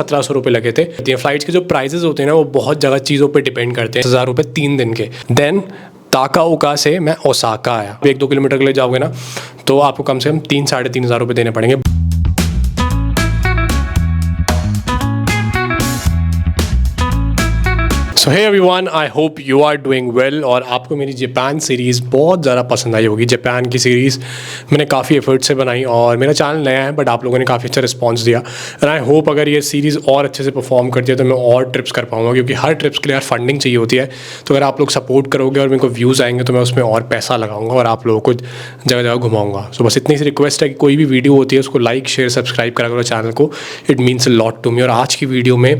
1700 रुपये लगे थे। फ्लाइट्स के जो प्राइजेस होते हैं ना वो बहुत जगह चीज़ों पे डिपेंड करते हैं। 1000 रुपये 3 दिन के। देन ताकाओका से मैं ओसाका आया। 1-2 किलोमीटर के लिए जाओगे ना तो आपको कम से कम 3-3.5 हज़ार रुपये देने पड़ेंगे। So hey everyone, I hope you are doing well. और आपको मेरी जापान सीरीज़ बहुत ज़्यादा पसंद आई होगी। जापान की सीरीज़ मैंने काफ़ी एफर्ट से बनाई और मेरा चैनल नया है बट आप लोगों ने काफ़ी अच्छा रिस्पांस दिया। एंड आई होप अगर ये सीरीज़ और अच्छे से परफॉर्म करती है तो मैं और ट्रिप्स कर पाऊँगा, क्योंकि हर ट्रिप्स के लिए यार फंडिंग चाहिए होती है। तो अगर आप लोग सपोर्ट करोगे और मेरे को व्यूज़ आएंगे तो मैं उसमें और पैसा लगाऊंगा और आप लोगों को जगह जगह घुमाऊंगा। सो बस इतनी सी रिक्वेस्ट है कि कोई भी वीडियो होती है उसको लाइक शेयर सब्सक्राइब करा करो चैनल को। It means a lot to me. और आज की वीडियो में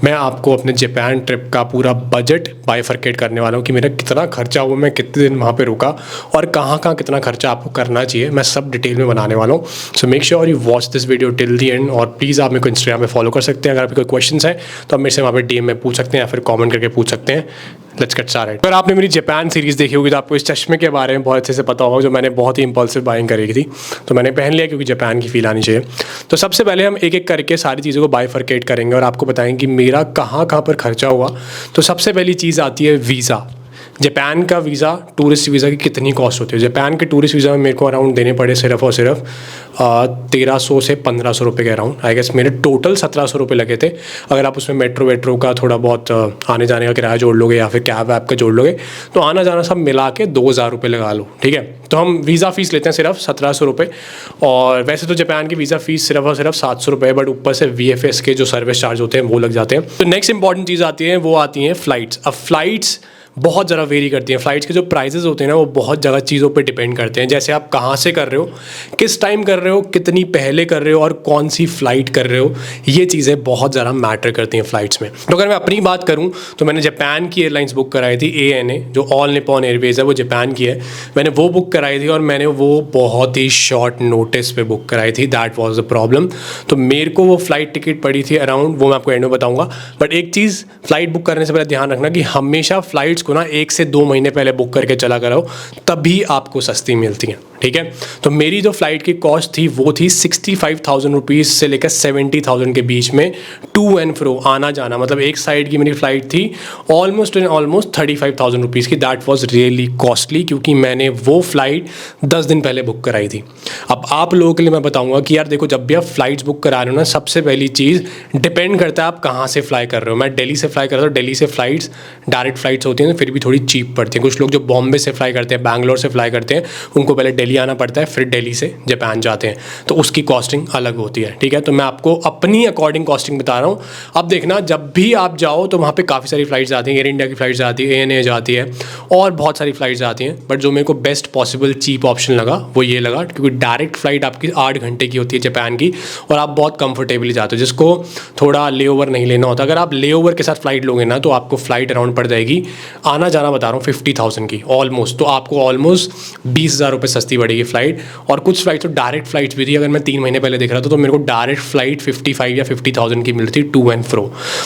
मैं आपको अपने जापान ट्रिप का पूरा बजट बाइफरकेट करने वाला हूँ कि मेरा कितना खर्चा हुआ, मैं कितने दिन वहाँ पे रुका और कहाँ कहाँ कितना खर्चा आपको करना चाहिए, मैं सब डिटेल में बनाने वाला हूँ। So make sure you watch this video till the and. और प्लीज़ आप मेरे को इंस्टाग्राम पे फॉलो कर सकते हैं। अगर आपके कोई क्वेश्चंस हैं तो आप मेरे से वहाँ पे डीएम में पूछ सकते हैं या फिर कमेंट करके पूछ सकते हैं। Let's get started. अगर आपने मेरी जापान सीरीज़ देखी होगी तो आपको इस चश्मे के बारे में बहुत अच्छे से पता होगा, जो मैंने बहुत ही इंपल्सिव बाइंग करी थी तो मैंने पहन लिया क्योंकि जापान की फील आनी चाहिए। तो सबसे पहले हम एक एक करके सारी चीज़ों को बाइफरकेट करेंगे और आपको बताएंगे कि मेरा कहाँ कहाँ पर खर्चा हुआ। तो सबसे पहली चीज़ आती है वीज़ा। जापान का वीज़ा, टूरिस्ट वीज़ा की कितनी कॉस्ट होती है। जापान के टूरिस्ट वीज़ा में मेरे को अराउंड देने पड़े सिर्फ और सिर्फ 1300 से 1500 रुपये के अराउंड। आई गेस मेरे टोटल 1700 रुपये लगे थे। अगर आप उसमें मेट्रो वेट्रो का थोड़ा बहुत आने जाने का किराया जोड़ लोगे या फिर कैब वैब का जोड़ लोगे तो आना जाना सब मिला के 2000 रुपये लगा लो, ठीक है। तो हम वीज़ा फ़ीस लेते हैं सिर्फ 1700 रुपये। और वैसे तो जापान की वीज़ा फ़ीस सिर्फ और सिर्फ 700 रुपये, बट ऊपर से VFS के जो सर्विस चार्ज होते हैं वो लग जाते हैं। तो नेक्स्ट इंपॉर्टेंट चीज़ आती है, वो आती हैं फ़्लाइट्स। अब फ़्लाइट्स बहुत ज़्यादा वेरी करती हैं। फ़्लाइट्स के जो प्राइजेज़ होते हैं ना वो बहुत जगह चीज़ों पे डिपेंड करते हैं। जैसे आप कहाँ से कर रहे हो, किस टाइम कर रहे हो, कितनी पहले कर रहे हो और कौन सी फ़्लाइट कर रहे हो, ये चीज़ें बहुत ज़्यादा मैटर करती हैं फ़्लाइट्स में। तो अगर मैं अपनी बात करूँ तो मैंने जापान की एयरलाइंस बुक कराई थी, ANA जो ऑल निपॉन एयरवेज़ है, वो जापान की है। मैंने वो बुक कराई थी और मैंने वो बहुत ही शॉर्ट नोटिस पे बुक कराई थी। That was the problem. तो मेरे को वो फ़्लाइट टिकट पड़ी थी अराउंड, वो मैं आपको एंड में बताऊँगा। बट एक चीज़ फ़्लाइट बुक करने से पहले ध्यान रखना कि हमेशा फ़्लाइट्स को ना 1 से 2 महीने पहले बुक करके चला करो, तभी आपको सस्ती मिलती हैं, ठीक है। तो मेरी जो फ़्लाइट की कॉस्ट थी वो थी 65,000 रुपीज़ से लेकर 70,000 के बीच में, टू एंड फ्रो आना जाना। मतलब एक साइड की मेरी फ़्लाइट थी ऑलमोस्ट 35,000 रुपीज़ की। दैट वाज रियली कॉस्टली क्योंकि मैंने वो फ़्लाइट 10 दिन पहले बुक कराई थी। अब आप लोगों के लिए मैं बताऊंगा कि यार देखो, जब भी आप फ़्लाइट्स बुक करा रहे हो ना, सबसे पहली चीज़ डिपेंड करता है आप कहाँ से फ्लाई कर रहे हो। मैं दिल्ली से फ्लाई कर रहा हूँ, दिल्ली से फ़्लाइट्स डायरेक्ट फ़्लाइट्स होती हैं तो फिर भी थोड़ी चीप पड़ती हैं। कुछ लोग जो बॉम्बे से फ्लाई करते हैं, बैंगलोर से फ्लाई करते हैं, उनको पहले दिल्ली आना पड़ता है, फिर दिल्ली से जापान जाते हैं, तो उसकी कॉस्टिंग अलग होती है, ठीक है। तो मैं आपको अपनी अकॉर्डिंग कॉस्टिंग बता रहा हूँ। अब देखना, जब भी आप जाओ तो वहाँ पे काफ़ी सारी फ़्लाइट्स आती हैं। एयर इंडिया की फ़्लाइट्स आती है, ANA जाती है और बहुत सारी फ़्लाइट्स आती हैं। बट जो मेरे को बेस्ट पॉसिबल चीप ऑप्शन लगा वो ये लगा, क्योंकि डायरेक्ट फ़्लाइट आपकी 8 घंटे की होती है जापान की और आप बहुत कंफर्टेबली जाते हो, जिसको थोड़ा ले ओवर नहीं लेना होता। अगर आप ले ओवर के साथ फ़्लाइट लोगे ना तो आपको फ़्लाइट अराउंड पड़ जाएगी, आना जाना बता रहा हूँ, 50,000 की ऑलमोस्ट। तो आपको ऑलमोस्ट 20,000 रुपये सस्ती पड़ेगी फ़्लाइट। और कुछ फ़्लाइट तो डायरेक्ट फ़्लाइट्स भी थी। अगर मैं 3 महीने पहले देख रहा था तो मेरे को डायरेक्ट फ़्लाइट 55 या 50,000 की मिलती थी, टू एंड फ्रो।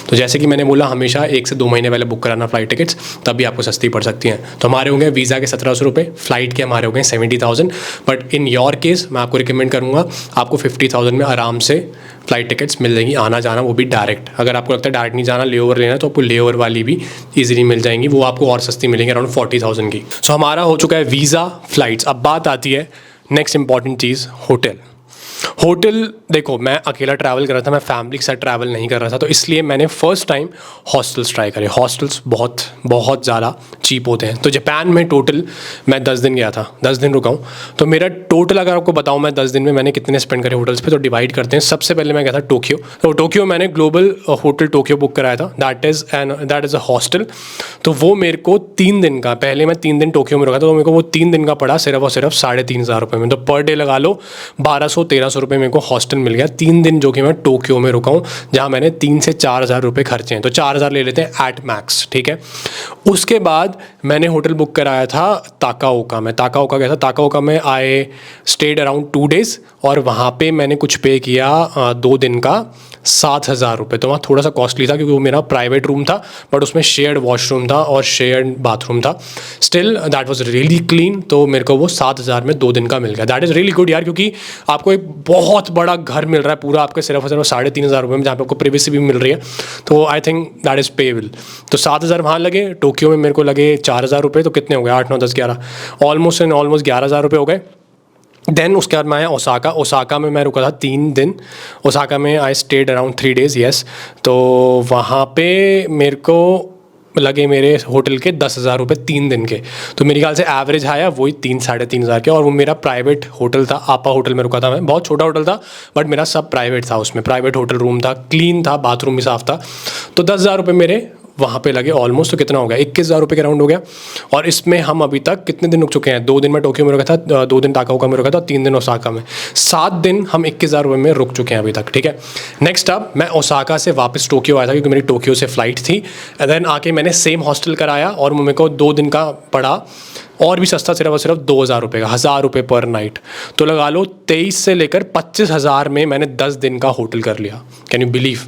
तो जैसे कि मैंने बोला, हमेशा 1 से 2 महीने पहले बुक कराना फ़्लाइट टिकट्स, तभी आपको सस्ती पड़ सकती हैं। तो हमारे होंगे वीज़ा के 1700 रुपये, फ़्लाइट के हमारे हो गए 70,000। बट इन योर केस मैं आपको रिकमेंड करूँगा, आपको 50,000 में आराम से फ़्लाइट टिकट्स मिल जाएंगी, आना जाना वो भी डायरेक्ट। अगर आपको लगता है डायरेक्ट नहीं जाना, ले ओवर लेना, तो आपको ले ओवर वाली भी ईजिली मिल जाएंगी, वो आपको और सस्ती मिलेंगी, अराउंड 40,000 की। सो हमारा हो चुका है वीज़ा, फ़्लाइट्स। अब बात आती है नेक्स्ट इंपॉर्टेंट चीज़, होटल। होटल देखो, मैं अकेला ट्रैवल कर रहा था, मैं फैमिली के साथ ट्रैवल नहीं कर रहा था, तो इसलिए मैंने फ़र्स्ट टाइम हॉस्टल्स ट्राई करे। हॉस्टल्स बहुत बहुत ज़्यादा चीप होते हैं। तो जापान में टोटल मैं 10 दिन गया था, 10 दिन रुका हूँ। तो मेरा टोटल अगर आपको बताऊँ मैं 10 दिन में मैंने कितने स्पेंड करे होटल्स पे, तो डिवाइड करते हैं। सबसे पहले मैं गया था टोक्यो। तो टोक्यो मैंने ग्लोबल होटल टोक्यो बुक कराया था, दैट इज़ अ हॉस्टल। तो वो मेरे को 3 दिन का, पहले मैं 3 दिन टोक्यो में रुका था, तो मेरे को वो 3 दिन का पड़ा सिर्फ और सिर्फ 3,500 रुपये में। तो पर डे लगा लो 1200-1300 रुपये मेरे को हॉस्टल मिल गया 3 दिन, जो कि मैं टोक्यो में रुका हूँ, जहाँ मैंने 3 से 4,000 रुपये खर्चे हैं। तो 4,000 ले लेते हैं एट मैक्स, ठीक है। उसके बाद मैंने होटल बुक कराया था ताकाओका में। ताकाओका गया था, ताकाओका में आई स्टेड अराउंड 2 डेज़ और वहाँ पे मैंने कुछ पे किया 2 दिन का 7,000 रुपये। तो वहाँ थोड़ा सा कॉस्टली था क्योंकि वो मेरा प्राइवेट रूम था, बट उसमें शेयर्ड वॉशरूम था और शेयर्ड बाथरूम था। Still that was really clean, तो मेरे को वो 7,000 में 2 दिन का मिल गया। दैट इज़ रियली गुड यार, क्योंकि आपको एक बहुत बड़ा घर मिल रहा है पूरा आपके सिर्फ और सिर्फ 3,500 रुपये में, जहाँ पे आपको प्राइवेसी भी मिल रही है। तो I think that is payable. तो 7,000 वहाँ लगे। टोक्यो में मेरे को लगे 4,000 रुपये। तो कितने हो गए? 8, 9, 10, 11, ऑलमोस्ट 11,000 रुपये हो गए। देन उसके बाद मैं आया ओसाका। ओसाका में मैं रुका था 3 दिन। ओसाका में I stayed around 3 days, yes. तो वहाँ पे मेरे को लगे मेरे होटल के 10,000 रुपये 3 दिन के। तो मेरे ख्याल से एवरेज आया वही 3, 3,500 के। और वो मेरा प्राइवेट होटल था, आपा होटल में रुका था मैं। बहुत छोटा होटल था बट मेरा सब प्राइवेट था, उसमें प्राइवेट होटल रूम था, क्लीन था, बाथरूम भी साफ़ था। तो 10,000 रुपये मेरे वहाँ पे लगे ऑलमोस्ट। तो कितना हो गया? 21,000 रुपये के राउंड हो गया। और इसमें हम अभी तक कितने दिन रुक चुके हैं? 2 दिन में टोक्यो में रुका था, 2 दिन टाकाओका में रुका था, 3 दिन ओसाका में। 7 दिन हम 21,000 रुपये में रुक चुके हैं अभी तक, ठीक है। नेक्स्ट अब मैं ओसाका से वापस टोक्यो आया था क्योंकि मेरी टोक्यो से फ़्लाइट थी। एंड देन आके मैंने सेम हॉस्टल कराया और मेरे को 2 दिन का पड़ा और भी सस्ता, सिर्फ और सिर्फ 2,000 रुपये का, 1,000 रुपये पर नाइट। तो लगा लो 23 से लेकर 25,000 में मैंने 10 दिन का होटल कर लिया। Can you believe?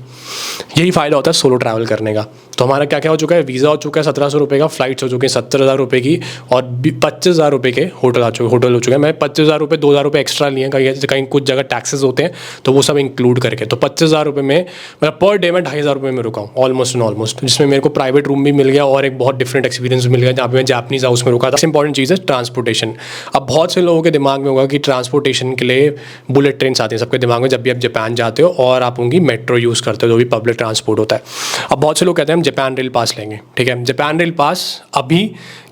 यही फ़ायदा होता है सोलो ट्रैवल करने का। तो हमारा क्या क्या हो चुका है? वीज़ा हो चुका है 1,700 रुपये का, फ़्लाइट्स हो चुके हैं 70,000 रुपये की, और 25,000 रुपये के होटल हो चुके हैं। मैं 25,000 रुपये 2,000 रुपये एक्स्ट्रा लिए हैं, कहीं कुछ जगह टैक्सेस होते हैं तो वो सब इंक्लूड करके। तो 25,000 रुपये में मतलब पर डे में 2,500 रुपये में रुका हूँ ऑलमोस्ट, जिसमें मेरे को प्राइवेट रूम भी मिल गया और एक बहुत डिफरेंट एक्सपीरियंस मिल गया, जहाँ पे मैं जापानीज़ हाउस में रुका था। इंपॉर्टेंट चीज़ है ट्रांसपोर्टेशन। अब बहुत से लोगों के दिमाग में होगा कि ट्रांसपोर्टेशन के लिए बुलेट ट्रेन आती हैं सबके दिमाग में जब भी आप जापान जाते हो और आप उनकी मेट्रो यूज़ करते हो, जो भी पब्लिक ट्रांसपोर्ट होता है। अब बहुत से लोग कहते हैं हम जापान रेल पास लेंगे, ठीक है। जापान रेल पास अभी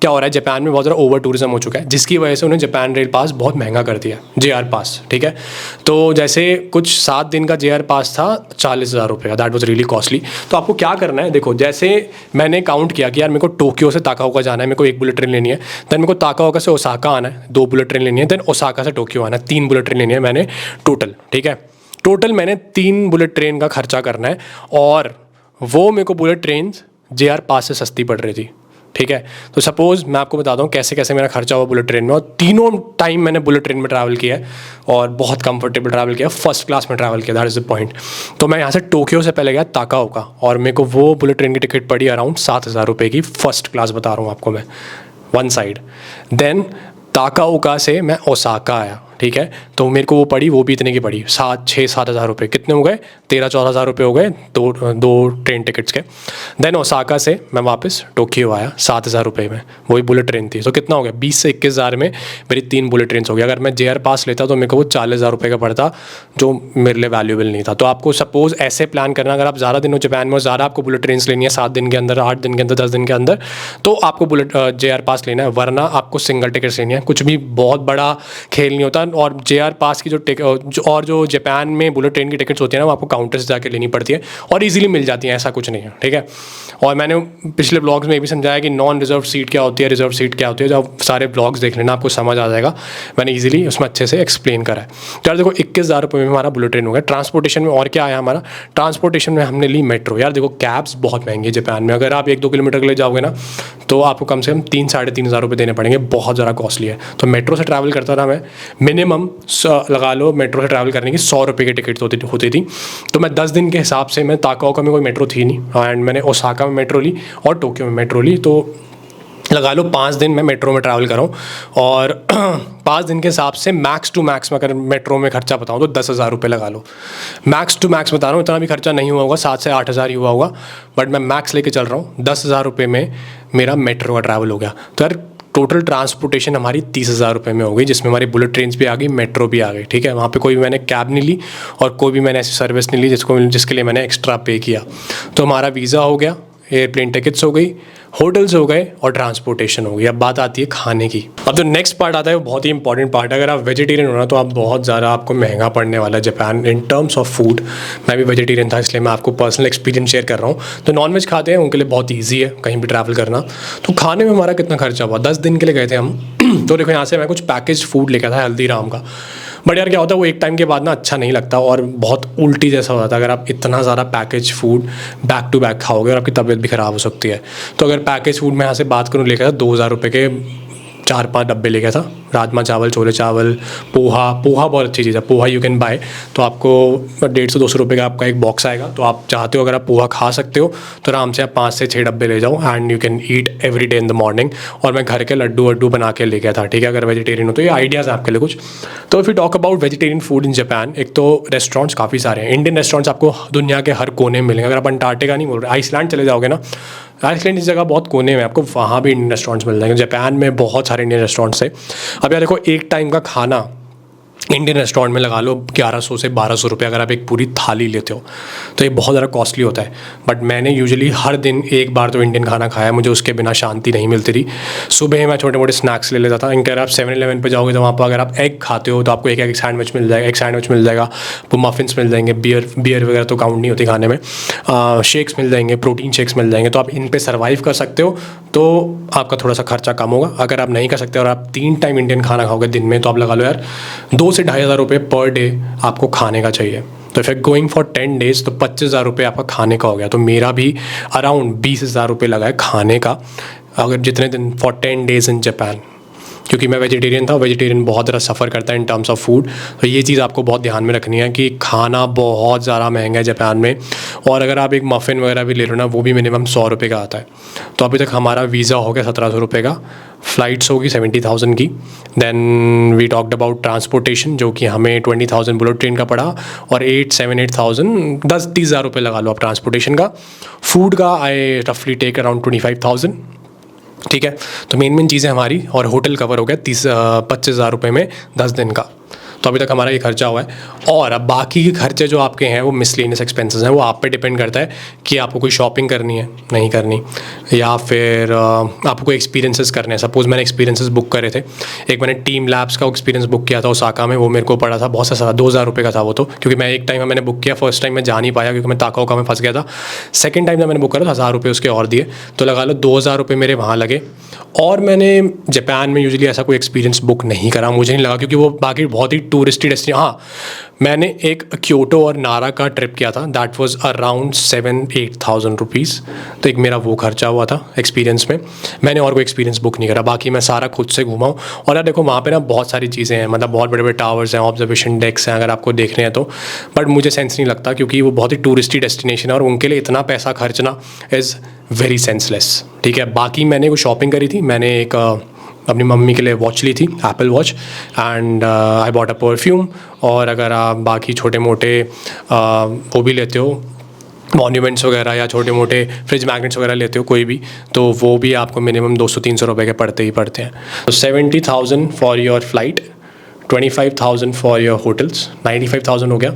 क्या हो रहा है, जापान में बहुत ज़्यादा ओवर टूरिज्म हो चुका है, जिसकी वजह से उन्हें जापान रेल पास बहुत महंगा कर दिया, JR पास, ठीक है। तो जैसे कुछ 7 दिन का JR पास था 40,000 रुपये का, दैट वाज रियली कॉस्टली। तो आपको क्या करना है, देखो जैसे मैंने काउंट किया कि यार मेरे को टोक्यो से ताकाओका जाना है, मेरे को 1 बुलेट ट्रेन लेनी है। देन मेरे को ताकाओका से ओसाका आना है, 2 बुलेट ट्रेन लेनी है। देन ओसाका से टोक्यो आना है, 3 बुलेट ट्रेन लेनी है मैंने टोटल, ठीक है। टोटल मैंने 3 बुलेट ट्रेन का खर्चा करना है, और वो मेरे को बुलेट ट्रेन JR पास से सस्ती पड़ रही थी, ठीक है। तो सपोज़ मैं आपको बताता हूँ कैसे कैसे मेरा खर्चा हुआ बुलेट ट्रेन में, और तीनों टाइम मैंने बुलेट ट्रेन में ट्रैवल किया है और बहुत कंफर्टेबल ट्रैवल किया, फर्स्ट क्लास में ट्रैवल किया, दैट इज़ द पॉइंट। तो मैं यहाँ से टोक्यो से पहले गया ताकाओका, और मेरे को वो बुलेट ट्रेन की टिकट पड़ी अराउंड 7,000 रुपये की, फर्स्ट क्लास बता रहा हूँ आपको मैं, 1 साइड। देन ताकाओका से मैं ओसाका आया, ठीक है। तो मेरे को वो पड़ी, वो भी इतने की पड़ी, 7,000 रुपये। कितने हो गए? 13-14,000 रुपये हो गए दो ट्रेन टिकट्स के। देन ओसाका से मैं वापस टोक्यो आया 7,000 रुपये में, वही बुलेट ट्रेन थी। तो कितना हो गया? 20 से 21,000 में मेरी 3 बुलेट ट्रेन हो गई। अगर मैं JR पास लेता तो मेरे को वो 40,000 रुपये का पड़ता, जो मेरे लिए वैल्यूबल नहीं था। तो आपको सपोज़ ऐसे प्लान करना, अगर आप ज़्यादा दिन हो जापान में और ज़्यादा आपको बुलेट ट्रेन लेनी है 7 दिन के अंदर, 8 दिन के अंदर, 10 दिन के अंदर, तो आपको बुलेट JR पास लेना है, वरना आपको सिंगल टिकट्स लेनी है। कुछ भी बहुत बड़ा खेल नहीं होता। और JR पास की जो जापान में बुलेट ट्रेन की टिकट्स होती है ना, वो आपको काउंटर से जाके लेनी पड़ती है और इजीली मिल जाती हैं, ऐसा कुछ नहीं है, ठीक है। और मैंने पिछले ब्लॉग्स में ये भी समझाया कि नॉन रिजर्व सीट क्या होती है, रिजर्व सीट क्या होती है। जब सारे ब्लॉग्स देख लेना आपको समझ आ जाएगा, मैंने इजीली उसमें अच्छे से एक्सप्लेन करा है। तो यार देखो 21,000 रुपये में हमारा बुलेट ट्रेन हो गया। ट्रांसपोर्टेशन में और क्या आया हमारा? ट्रांसपोर्टेशन में हमने ली मेट्रो। यार देखो कैब्स बहुत महंगी है जापान में, अगर आप 1-2 किलोमीटर के लिए जाओगे ना तो आपको कम से कम 3-3,500 रुपये देने पड़ेंगे, बहुत ज़्यादा कॉस्टली है। तो मेट्रो से ट्रैवल करता था मैं, मिनिमम लगा लो मेट्रो से ट्रैवल करने की 100 रुपये की टिकट होती थी। तो मैं 10 दिन के हिसाब से, मैं ताकाओका में कोई मेट्रो थी नहीं, एंड मैंने ओसाका में मेट्रो ली और टोक्यो में मेट्रो ली। तो लगा लो 5 दिन मैं मेट्रो में ट्रैवल कर रहा हूँ, और 5 दिन के हिसाब से मैक्स टू मैक्स मैं अगर मेट्रो में खर्चा बताऊँ तो 10,000 रुपये लगा लो। मैक्स टू मैक्स बता रहा हूँ, इतना भी खर्चा नहीं हुआ होगा, 7 से 8,000 ही हुआ होगा, बट मैं मैक्स लेके चल रहा हूँ। 10,000 रुपये में मेरा मेट्रो का ट्रैवल हो गया। तो यार टोटल ट्रांसपोर्टेशन हमारी 30,000 रुपये में हो गई, जिसमें हमारी बुलेट ट्रेन भी आ गई, मेट्रो भी आ गई, ठीक है। वहाँ पे कोई भी मैंने कैब नहीं ली और कोई भी मैंने ऐसी सर्विस नहीं ली जिसके लिए मैंने एक्स्ट्रा पे किया। तो हमारा वीज़ा हो गया, एयरप्लेन टिकट्स हो गई, होटल्स हो गए और ट्रांसपोर्टेशन हो गई। अब बात आती है खाने की। अब जो नेक्स्ट पार्ट आता है वो बहुत ही इंपॉर्टेंट पार्ट है। अगर आप वेजिटेरियन हो ना तो आप बहुत ज़्यादा आपको महंगा पड़ने वाला है Japan in terms of food. मैं भी वेजिटेरियन था, इसलिए मैं आपको पर्सनल एक्सपीरियंस शेयर कर रहा हूँ। तो नॉनवेज खाते हैं उनके लिए बहुत ईजी है कहीं भी ट्रैवल करना। तो खाने में हमारा कितना खर्चा हुआ? 10 दिन के लिए गए थे हम। तो देखो यहाँ से मैं कुछ पैकेज फूड लेकर था हल्दीराम का, बट यार क्या होता है वो एक टाइम के बाद ना अच्छा नहीं लगता और बहुत उल्टी जैसा हो जाता है। अगर आप इतना ज़्यादा package food back to back खाओगे और आपकी तबीयत भी ख़राब हो सकती है। तो अगर पैकेज फूड में यहाँ से बात करूँ लेकर 2,000 रुपये के 4-5 डब्बे ले गया था, राजमा चावल, छोले चावल, पोहा बहुत अच्छी चीज़ है, पोहा यू कैन बाय। तो आपको 150-200 रुपये का आपका एक बॉक्स आएगा। तो आप चाहते हो अगर आप पोहा खा सकते हो तो आराम से आप 5 से 6 डब्बे ले जाओ and you can eat every day in the morning. और मैं घर के लड्डू वड्डू बना के ले गया था, ठीक है, अगर वेजिटेरियन हो तो। ये आइडियाज़ हैं आपके लिए कुछ। तो if you talk about vegetarian food in Japan, एक तो रेस्टोरेंट्स काफ़ी सारे हैं। इंडियन रेस्टोरेंट्स आपको दुनिया के हर कोने में मिलेंगे। अगर आप अंटार्कटिका नहीं बोल रहे, आइसलैंड चले जाओगे ना, आइसलैंड इस जगह बहुत कोने में, आपको वहाँ भी इंडियन रेस्टोरेंट्स मिल जाएंगे। जापान में बहुत सारे इंडियन रेस्टोरेंट्स हैं। अब यार देखो, एक टाइम का खाना इंडियन रेस्टोरेंट में लगा लो 1100 से 1200 रुपये, अगर आप एक पूरी थाली लेते हो तो ये बहुत ज़्यादा कॉस्टली होता है। बट मैंने यूजुअली हर दिन एक बार तो इंडियन खाना खाया, मुझे उसके बिना शांति नहीं मिलती थी। सुबह मैं छोटे मोटे स्नैक्स ले लेता था। इनके अगर आप 7-Eleven पे जाओगे तो वहाँ पर अगर आप एग खाते हो तो आपको एक सैंडविच मिल जाएगा, आपको मफ़िन्स मिल जाएंगे, बियर वगैरह तो काउंट नहीं होती खाने में, शेक्स मिल जाएंगे, प्रोटीन शेक्स मिल जाएंगे। तो आप इन पर सर्वाइव कर सकते हो, तो आपका थोड़ा सा खर्चा कम होगा। अगर आप नहीं कर सकते और आप 3 टाइम इंडियन खाना खाओगे दिन में, तो आप लगा लो यार 2 से 2,500 रुपये पर डे आपको खाने का चाहिए। तो इफ गोइंग फॉर 10 डेज़ तो 25,000 रुपये आपका खाने का हो गया। तो मेरा भी अराउंड 20,000 रुपये लगा है खाने का, अगर जितने दिन फॉर 10 डेज़ इन जापान। क्योंकि मैं वेजिटेरियन था, वेजिटेरियन बहुत ज़्यादा सफ़र करता है इन टर्म्स ऑफ फूड। तो ये चीज़ आपको बहुत ध्यान में रखनी है कि खाना बहुत ज़्यादा महंगा है जापान में। और अगर आप एक मफ़िन वगैरह भी ले लो ना, वो भी मिनिमम 100 रुपये का आता है। तो अभी तक हमारा वीज़ा हो गया 1700 रुपये का, फ़्लाइट्स होगी 70,000 की। Then we talked about transportation, जो कि हमें 20,000 बुलेट ट्रेन का पड़ा, और 8,000 10-30 हज़ार रुपये लगा लो आप ट्रांसपोर्टेशन का। फूड का आई रफली टेक अराउंड 25,000, ठीक है। तो मेन चीज़ें हमारी, और होटल कवर हो गया 25,000 रुपये में 10 दिन का। तो अभी तक हमारा ये खर्चा हुआ है। और अब बाकी के खर्चे जो आपके हैं वो मिसलेनियस एक्सपेंसेस हैं, वो आप पे डिपेंड करता है कि आपको कोई शॉपिंग करनी है, नहीं करनी, या फिर आपको कोई एक्सपीरियंसेस करने हैं। सपोज़ मैंने एक्सपीरियंसेस बुक करे थे, एक मैंने टीम लैब्स का एक्सपीरियंस बुक किया था ओसाका में, वो मेरे को पड़ा था बहुत सा 2,000 रुपये का था वो तो, क्योंकि मैं एक टाइम में मैंने बुक किया, फर्स्ट टाइम मैं जा नहीं पाया क्योंकि मैं ताकाओका में फंस गया था। सेकेंड टाइम जब मैंने बुक करा तो 1,000 रुपये उसके और दिए, तो लगा लो 2,000 रुपये मेरे वहाँ लगे। और मैंने जापान में यूजुअली ऐसा कोई एक्सपीरियंस बुक नहीं करा, मुझे नहीं लगा, क्योंकि वो बाकी बहुत ही टूरिस्टी डेस्टिनेशन। हाँ, मैंने एक क्योटो और नारा का ट्रिप किया था, दैट वाज अराउंड 7-8,000 रुपीज़। तो एक मेरा वो खर्चा हुआ था एक्सपीरियंस में। मैंने और कोई एक्सपीरियंस बुक नहीं करा, बाकी मैं सारा खुद से घूमा हूँ। और यार देखो, वहाँ पे ना बहुत सारी चीज़ें हैं, मतलब बहुत बड़े बड़े टावर्स हैं, ऑब्जर्वेशन डेक्स हैं, अगर आपको देखने हैं तो। बट मुझे सेंस नहीं लगता, क्योंकि वो बहुत ही टूरिस्टी डेस्टिनेशन है और उनके लिए इतना पैसा खर्चना इज़ वेरी सेंसलेस, ठीक है। बाकी मैंने कुछ शॉपिंग करी थी, मैंने एक अपनी मम्मी के लिए वॉच ली थी, Apple watch, and I bought a perfume. और अगर आप बाकी छोटे मोटे वो भी लेते हो, मॉन्यूमेंट्स वगैरह या छोटे मोटे फ्रिज मैग्नेट्स वगैरह लेते हो कोई भी, तो वो भी आपको मिनिमम 200-300 रुपये के पड़ते ही पड़ते हैं। तो 70,000 for your flight, 25,000 for your hotels, 95,000 हो गया।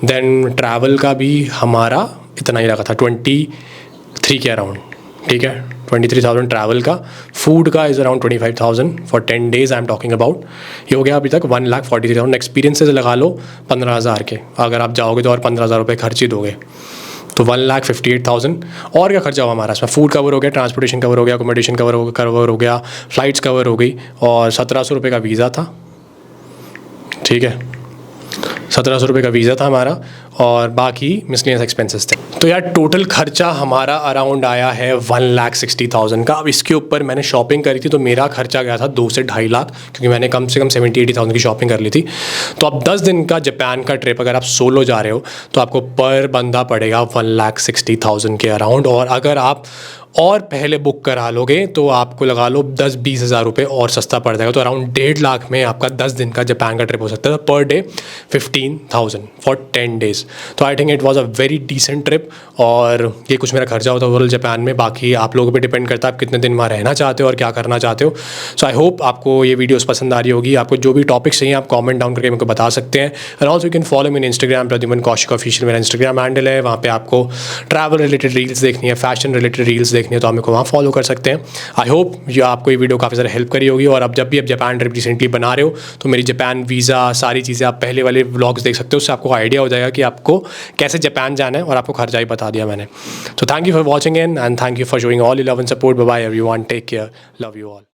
देन ट्रैवल का भी हमारा इतना ही लगा था, 23 के अराउंड, ठीक है। 23,000 ट्रैवल का। फूड का is around 25,000 for 10 days I am talking about. ये हो गया अभी तक 1,43,000। एक्सपीरियंसेस लगा लो 15,000 के, अगर आप जाओगे तो और 15,000 रुपये खर्च ही दोगे, तो 1,58,000। और क्या खर्चा हुआ हमारा इसमें? फूड कवर हो गया, ट्रांसपोर्टेशन कवर हो गया, अकोमोडेशन कवर हो गया, फ़्लाइट्स कवर हो गई, और 1,700 रुपये का वीज़ा था, ठीक है। 1,700 रुपये का वीज़ा था हमारा, और बाकी मिसलेनियस एक्सपेंसेस थे। तो यार टोटल खर्चा हमारा अराउंड आया है 1,60,000 का। अब इसके ऊपर मैंने शॉपिंग करी थी तो मेरा खर्चा गया था 2 से 2.5 लाख, क्योंकि मैंने कम से कम 70-80,000 की शॉपिंग कर ली थी। तो अब 10 दिन का जापान का ट्रिप अगर आप सोलो जा रहे हो तो आपको पर बंदा पड़ेगा 1,60,000 के अराउंड। और अगर आप और पहले बुक करा लोगे तो आपको लगा लो 10-20 हज़ार रुपये और सस्ता पड़ जाएगा। तो अराउंड 1.5 लाख में आपका 10 दिन का जापान का ट्रिप हो सकता है। Per day 15,000 for 10 days. तो I think it was a very decent trip, और ये कुछ मेरा खर्चा होता है ओवरऑल जापान में। बाकी आप लोगों पे डिपेंड करता है आप कितने दिन वहाँ रहना चाहते हो और क्या करना चाहते हो। सो आई होप आपको ये वीडियोस पसंद आ रही होगी। आपको जो भी टॉपिक्स चाहिए आप कमेंट डाउन करके मेरे को बता सकते हैं। And also you can follow me in Instagram, Pradyuman Kaushik official मेरा इंस्टाग्राम हैंडल है। वहाँ पे आपको ट्रैवल रिलेटेड रील्स देखनी है, फैशन रिलेटेड रील्स देखनी है, तो आप मेरे को वहाँ फॉलो कर सकते हैं। आई होप ये आपको ये वीडियो काफ़ी ज़्यादा हेल्प करी होगी। और अब जब भी आप जापान ट्रिप रिसेंटली बना रहे हो तो मेरी जापान वीज़ा सारी चीज़ें आप पहले वाले व्लॉग्स देख सकते हो, उससे आपको आइडिया हो जाएगा कि आपको कैसे जापान जाना है, और आपको खर्चा ही बता दिया मैंने। तो thank you for watching in, and thank you for showing all your love and support. Bye bye everyone, take care, love you all.